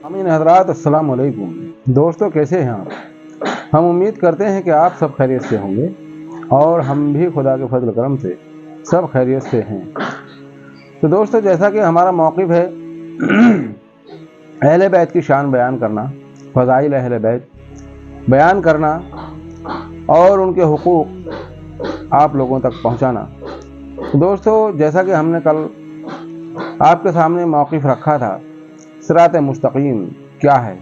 आमीन हजरात, अस्सलाम वालेकुम। दोस्तों, कैसे हैं आप? हम उम्मीद करते हैं कि आप सब खैरियत से होंगे और हम भी खुदा के फजल करम से सब खैरियत से हैं। तो दोस्तों, जैसा कि हमारा मौक़िफ़ है अहले बैत की शान बयान करना, फ़ज़ाइल अहले बैत बयान करना और उनके हुकूक़ आप लोगों तक पहुँचाना। तो दोस्तों, जैसा कि हमने कल आपके सामने मौक़िफ़ रखा था, सिरात मुस्तकीम क्या है।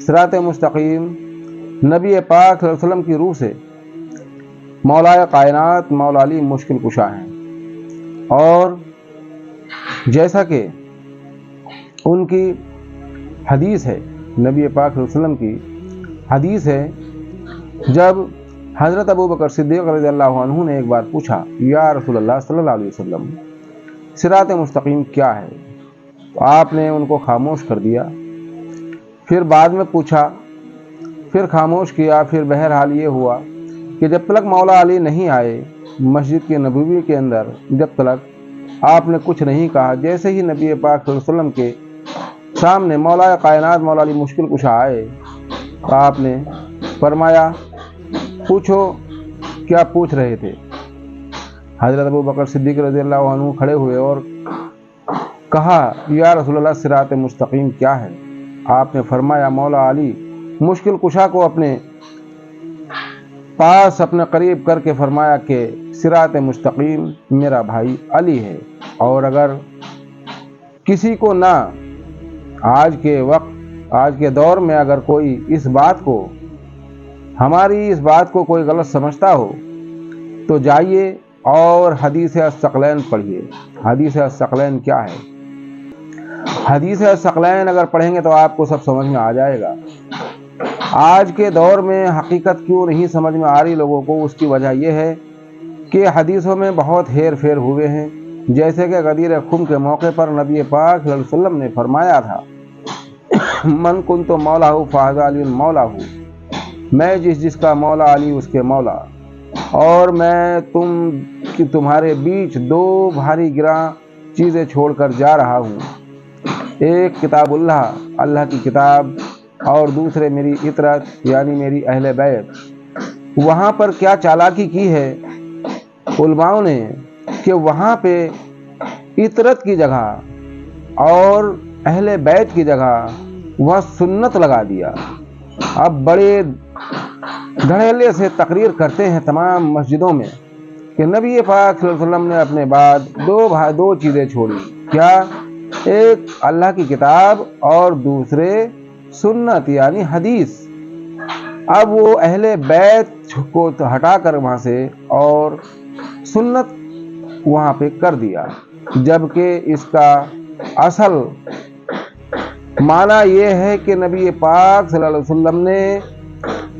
सिरात मुस्तकीम नबी पाक सल्लल्लाहु अलैहि वसल्लम की रूह से मौलाए कायनात मौला अली मुश्किल कुशा हैं। और जैसा कि उनकी हदीस है, नबी पाक सल्लल्लाहु अलैहि वसल्लम की हदीस है, जब हज़रत अबू बकर सिद्दीक़ रज़ियल्लाहु अन्हु ने एक बार पूछा, या रसूलल्लाह सल्लल्लाहु अलैहि वसल्लम, सिरात मुस्तकीम क्या है? तो आपने उनको खामोश कर दिया। फिर बाद में पूछा, फिर खामोश किया। फिर बहरहाल ये हुआ कि जब तक मौला अली नहीं आए मस्जिद के नबवी के अंदर, जब तक आपने कुछ नहीं कहा। जैसे ही नबी पाक सल्लल्लाहु अलैहि वसल्लम के सामने मौला कायनात मौला अली मुश्किल कुशा आए तो आपने फरमाया, पूछो क्या पूछ रहे थे। हज़रत अबू बकर सिद्दीक़ रज़ियल्लाहु अन्हु खड़े हुए और कहा, या रसूलल्लाह सिरात मुस्तकीम क्या है? आपने फरमाया, मौला अली मुश्किल कुशा को अपने पास अपने करीब करके फरमाया कि सिरात मुस्तकीम मेरा भाई अली है। और अगर किसी को ना आज के दौर में अगर कोई हमारी इस बात को कोई गलत समझता हो तो जाइए और हदीस अस्सक़लैन पढ़िए। हदीस अस्सक़लैन क्या है? हदीस अस्सक़लैन अगर पढ़ेंगे तो आपको सब समझ में आ जाएगा। आज के दौर में हकीकत क्यों नहीं समझ में आ रही लोगों को, उसकी वजह यह है कि हदीसों में बहुत हेर फेर हुए हैं। जैसे कि गदीर खुम के मौके पर नबी पाक सल्लल्लाहु अलैहि वसल्लम ने फरमाया था, मन कुन्तु मौलाहु फ़हाज़ा अलीयुन मौलाहु, मैं जिसका मौला अली उसके मौला। और मैं तुम्हारे बीच दो भारी गिरा चीज़ें छोड़कर जा रहा हूँ, एक किताबुल्लाह, अल्लाह की किताब, और दूसरे मेरी इतरत यानी मेरी अहले बैत। वहाँ पर क्या चालाकी की है उलमाओं ने कि वहाँ पे इतरत की जगह और अहले बैत की जगह वह सुन्नत लगा दिया। अब बड़े धड़ल्ले से तकरीर करते हैं तमाम मस्जिदों में कि नबी पाक सल्लल्लाहु अलैहि वसल्लम ने अपने बाद दो चीज़ें छोड़ी। क्या? एक अल्लाह की किताब और दूसरे सुन्नत यानी हदीस। अब वो अहले बैत को हटाकर वहाँ से और सुन्नत वहाँ पे कर दिया, जबकि इसका असल माना ये है कि नबी पाक सल्लल्लाहु अलैहि वसल्लम ने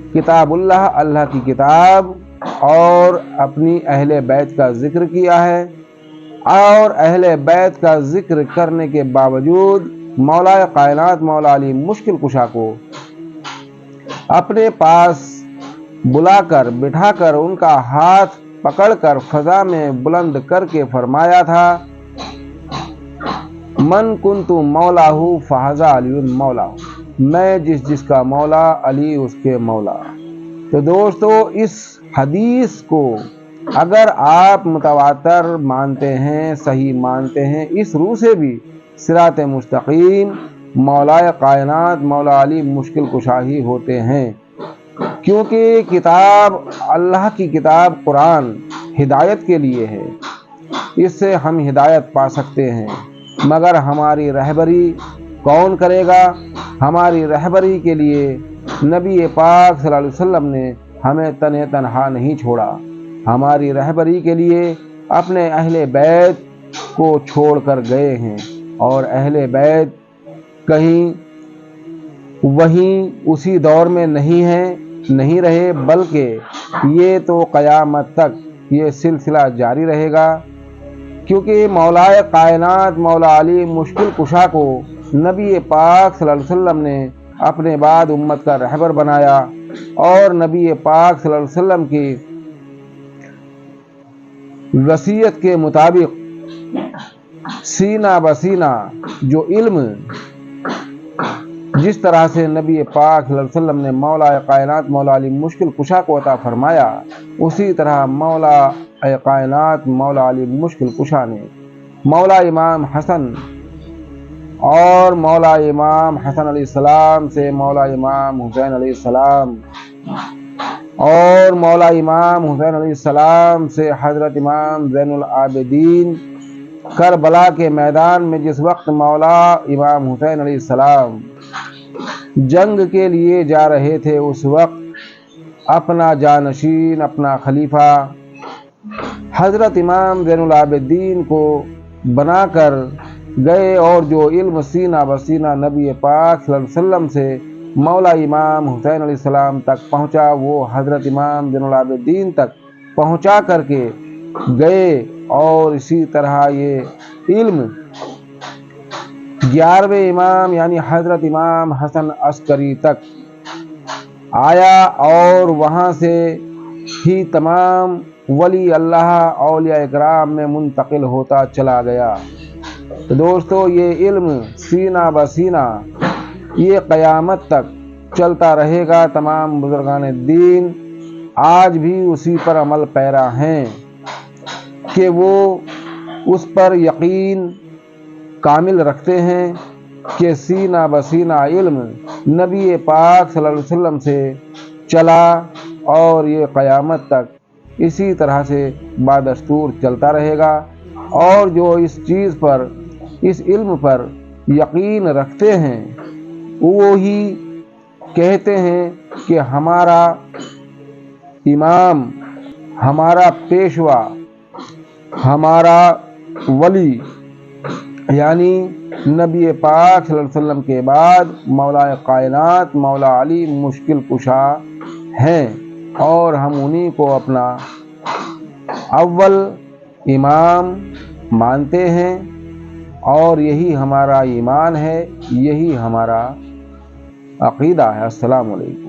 किताबुल्लाह, अल्लाह की किताब, और अपनी अहले बैत का जिक्र किया है। और अहले बैत का जिक्र करने के बावजूद मौला कायनात मौला अली मुश्किल कुशा को अपने पास बुलाकर बिठाकर उनका हाथ पकड़कर फजा में बुलंद करके फरमाया था, मन कुन्तु मौलाहु फ़हाज़ा अलीयुन मौलाहु, मैं जिसका मौला अली उसके मौला। तो दोस्तों, इस हदीस को अगर आप मुतवातर मानते हैं, सही मानते हैं, इस रूह से भी सिरात मुस्तकीम मौलाए कायनात मौला अली मुश्किल कुशा ही होते हैं। क्योंकि किताब, अल्लाह की किताब कुरान हिदायत के लिए है, इससे हम हिदायत पा सकते हैं। मगर हमारी रहबरी कौन करेगा? हमारी रहबरी के लिए नबी पाक सल्लल्लाहु अलैहि वसल्लम ने हमें तने तनहा नहीं छोड़ा। हमारी रहबरी के लिए अपने अहले बैत को छोड़कर गए हैं, और अहले बैत कहीं वहीं उसी दौर में नहीं रहे, बल्कि ये तो क़यामत तक ये सिलसिला जारी रहेगा। क्योंकि मौलाए कायनात मौला अली मुश्किल कुशा को नबी पाक सल्लल्लाहु अलैहि वसल्लम ने अपने बाद उम्मत का रहबर बनाया, और नबी पाक सल्लल्लाहु अलैहि वसल्लम की वसीयत के मुताबिक सीना बसीना जो इल्म جس طرح سے نبی پاک صلی اللہ علیہ وسلم نے مولا کائنات مولا علی مشکل کشا کو عطا فرمایا، اسی طرح مولا کائنات مولا علی مشکل کشا نے مولا امام حسن اور مولا امام حسن علیہ السلام سے مولا امام حسین علیہ السلام اور مولا امام حسین علیہ السلام سے حضرت امام زین العابدین کربلا کے میدان میں جس وقت مولا امام حسین علیہ السلام جنگ کے لیے جا رہے تھے، اس وقت اپنا جانشین اپنا خلیفہ حضرت امام زین العابدین کو بنا کر گئے، اور جو علم سینہ بسینہ نبی پاک صلی اللہ علیہ وسلم سے مولا امام حسین علیہ السلام تک پہنچا، وہ حضرت امام زین العابدین تک پہنچا کر کے گئے، اور اسی طرح یہ علم 11ویں امام یعنی حضرت امام حسن عسکری تک آیا، اور وہاں سے ہی تمام ولی اللہ اولیاء اکرام میں منتقل ہوتا چلا گیا۔ تو دوستو، یہ علم سینہ بسینہ یہ قیامت تک چلتا رہے گا۔ تمام بزرگان دین آج بھی اسی پر عمل پیرا ہیں کہ وہ اس پر یقین کامل رکھتے ہیں کہ سینہ بسینہ علم نبی پاک صلی اللہ علیہ وسلم سے چلا، اور یہ قیامت تک اسی طرح سے بادستور چلتا رہے گا۔ اور جو اس چیز پر اس علم پر یقین رکھتے ہیں وہی کہتے ہیں کہ ہمارا امام، ہمارا پیشوا، ہمارا ولی یعنی نبی پاک صلی اللہ علیہ وسلم کے بعد مولا کائنات مولا علی مشکل کشا ہیں، اور ہم انہی کو اپنا اول امام مانتے ہیں، اور یہی ہمارا ایمان ہے، یہی ہمارا عقیدہ ہے۔ السلام علیکم۔